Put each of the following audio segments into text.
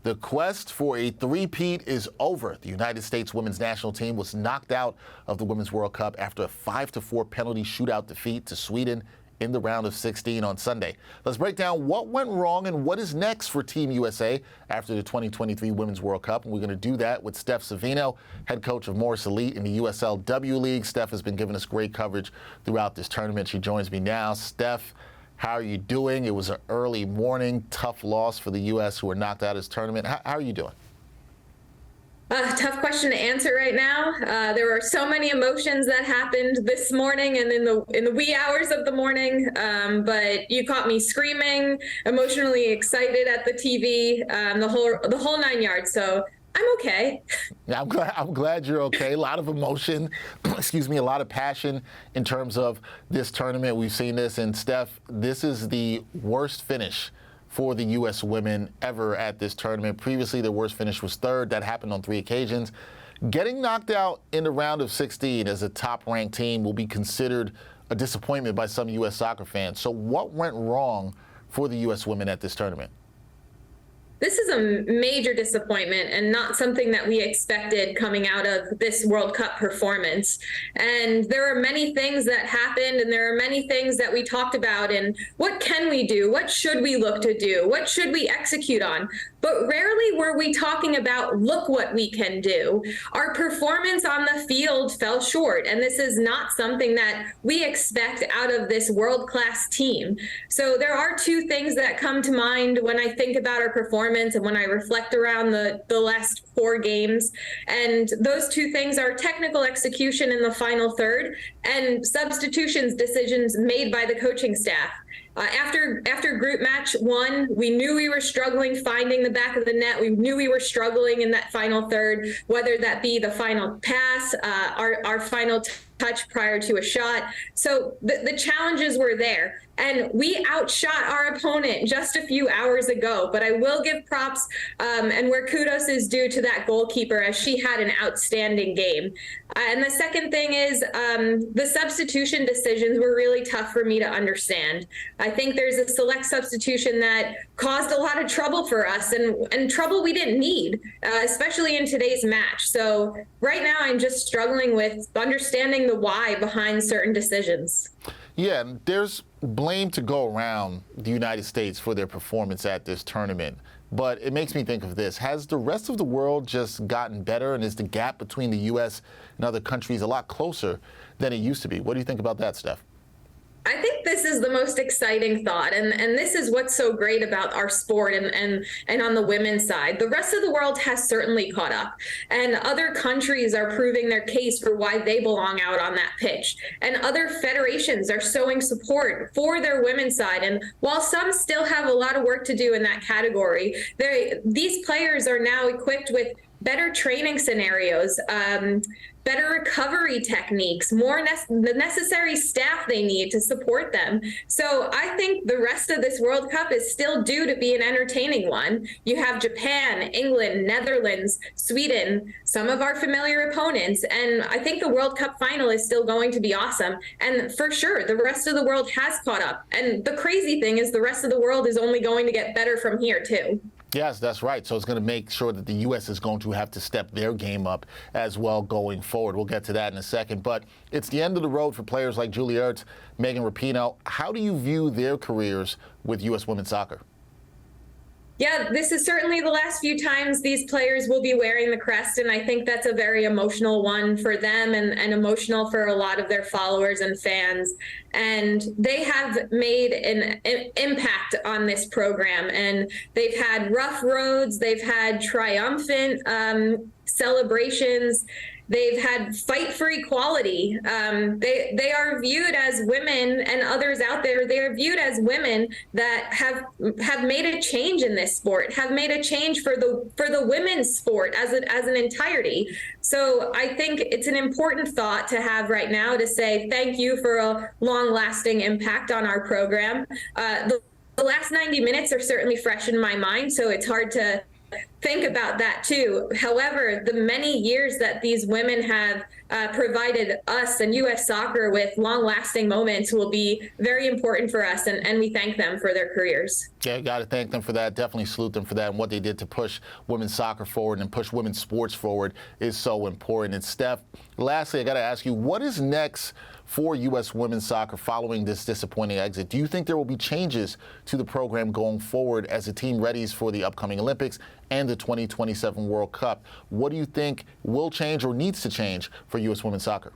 The quest for a three-peat is over. The United States women's national team was knocked out of the Women's World Cup after a 5-4 penalty shootout defeat to Sweden in the round of 16 on Sunday. Let's break down what went wrong and what is next for Team USA after the 2023 Women's World Cup. And we're going to do that with Steph Savino, head coach of Morris Elite in the USLW League. Steph has been giving us great coverage throughout this tournament. She joins me now. Steph, how are you doing? It was an early morning, tough loss for the U.S. who were knocked out of this tournament. How are you doing? Tough question to answer right now. There were so many emotions that happened this morning and in the wee hours of the morning. But you caught me screaming, emotionally excited at the TV, the whole 9 yards. So I'm okay. Yeah, I'm glad you're okay. A lot of emotion, excuse me, a lot of passion in terms of this tournament. We've seen this, and Steph, this is the worst finish for the U.S. women ever at this tournament. Previously, their worst finish was third. That happened on 3 occasions. Getting knocked out in the round of 16 as a top-ranked team will be considered a disappointment by some U.S. soccer fans. So what went wrong for the U.S. women at this tournament? This is a major disappointment and not something that we expected coming out of this World Cup performance. And there are many things that happened, and there are many things that we talked about. And what can we do? What should we look to do? What should we execute on? But rarely were we talking about, look what we can do. Our performance on the field fell short, and this is not something that we expect out of this world-class team. So there are 2 things that come to mind when I think about our performance and when I reflect around the last 4 games. And those 2 things are technical execution in the final third and substitutions decisions made by the coaching staff. After group match 1, we knew we were struggling finding the back of the net. We knew we were struggling in that final third, whether that be the final pass, our final touch prior to a shot. So the challenges were there. And we outshot our opponent just a few hours ago. But I will give props and where kudos is due to that goalkeeper, as she had an outstanding game. And the second thing is the substitution decisions were really tough for me to understand. I think there's a select substitution that caused a lot of trouble for us and trouble we didn't need, especially in today's match. So right now I'm just struggling with understanding the why behind certain decisions. Yeah, there's blame to go around the United States for their performance at this tournament. But it makes me think of this. Has the rest of the world just gotten better, and is the gap between the U.S. and other countries a lot closer than it used to be? What do you think about that, Steph? I think this is the most exciting thought, and this is what's so great about our sport and on the women's side. The rest of the world has certainly caught up, and other countries are proving their case for why they belong out on that pitch. And other federations are showing support for their women's side. And while some still have a lot of work to do in that category, these players are now equipped with better training scenarios, better recovery techniques, the necessary staff they need to support them. So I think the rest of this World Cup is still due to be an entertaining one. You have Japan, England, Netherlands, Sweden, some of our familiar opponents, and I think the World Cup final is still going to be awesome. And for sure, the rest of the world has caught up. And the crazy thing is the rest of the world is only going to get better from here too. Yes, that's right. So it's going to make sure that the U.S. is going to have to step their game up as well going forward. We'll get to that in a second. But it's the end of the road for players like Julie Ertz, Megan Rapinoe. How do you view their careers with U.S. women's soccer? Yeah, this is certainly the last few times these players will be wearing the crest, and I think that's a very emotional one for them and emotional for a lot of their followers and fans. And they have made an impact on this program, and they've had rough roads, they've had triumphant celebrations. They've had fight for equality. They are viewed as women, and others out there, they are viewed as women that have made a change in this sport, have made a change for the women's sport as an entirety. So I think it's an important thought to have right now to say thank you for a long-lasting impact on our program. The last 90 minutes are certainly fresh in my mind, so it's hard to think about that too. However, the many years that these women have provided us and U.S. soccer with long-lasting moments will be very important for us, and we thank them for their careers. Yeah, got to thank them for that. Definitely salute them for that. And what they did to push women's soccer forward and push women's sports forward is so important. And Steph, lastly, I got to ask you, what is next for U.S. women's soccer following this disappointing exit? Do you think there will be changes to the program going forward as the team readies for the upcoming Olympics and the 2027 World Cup? What do you think will change or needs to change for U.S. women's soccer?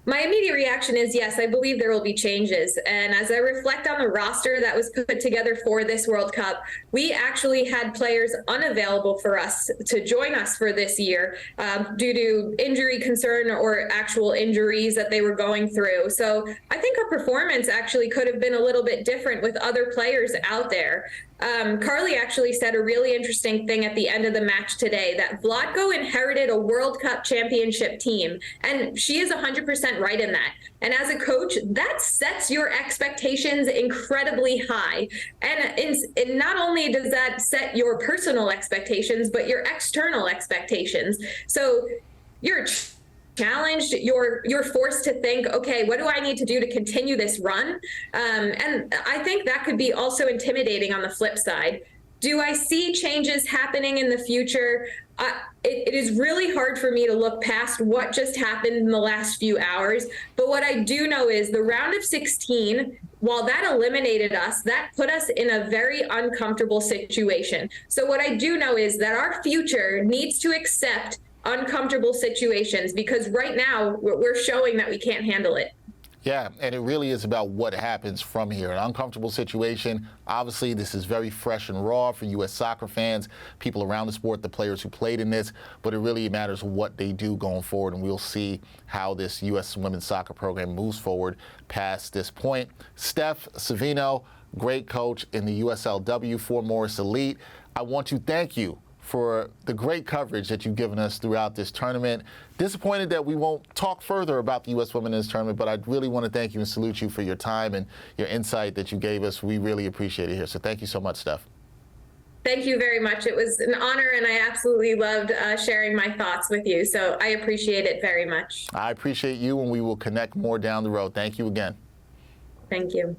My immediate reaction is yes, I believe there will be changes. And as I reflect on the roster that was put together for this World Cup, we actually had players unavailable for us to join us for this year due to injury concern or actual injuries that they were going through. So I think our performance actually could have been a little bit different with other players out there. Carly actually said a really interesting thing at the end of the match today, that Vlatko inherited a World Cup championship team, and she is 100% right in that. And as a coach, that sets your expectations incredibly high. And not only does that set your personal expectations, but your external expectations. So you're challenged, you're forced to think, okay, what do I need to do to continue this run? And I think that could be also intimidating on the flip side. Do I see changes happening in the future? It is really hard for me to look past what just happened in the last few hours. But what I do know is the round of 16, while that eliminated us, that put us in a very uncomfortable situation. So what I do know is that our future needs to accept uncomfortable situations, because right now we're showing that we can't handle it. Yeah, and it really is about what happens from here. An uncomfortable situation. Obviously, this is very fresh and raw for U.S. soccer fans, people around the sport, the players who played in this, but it really matters what they do going forward, and we'll see how this U.S. women's soccer program moves forward past this point. Steph Savino, great coach in the USLW for Morris Elite. I want to thank you for the great coverage that you've given us throughout this tournament. Disappointed that we won't talk further about the U.S. women in this tournament, but I really want to thank you and salute you for your time and your insight that you gave us. We really appreciate it here. So thank you so much, Steph. Thank you very much. It was an honor, and I absolutely loved sharing my thoughts with you. So I appreciate it very much. I appreciate you, and we will connect more down the road. Thank you again. Thank you.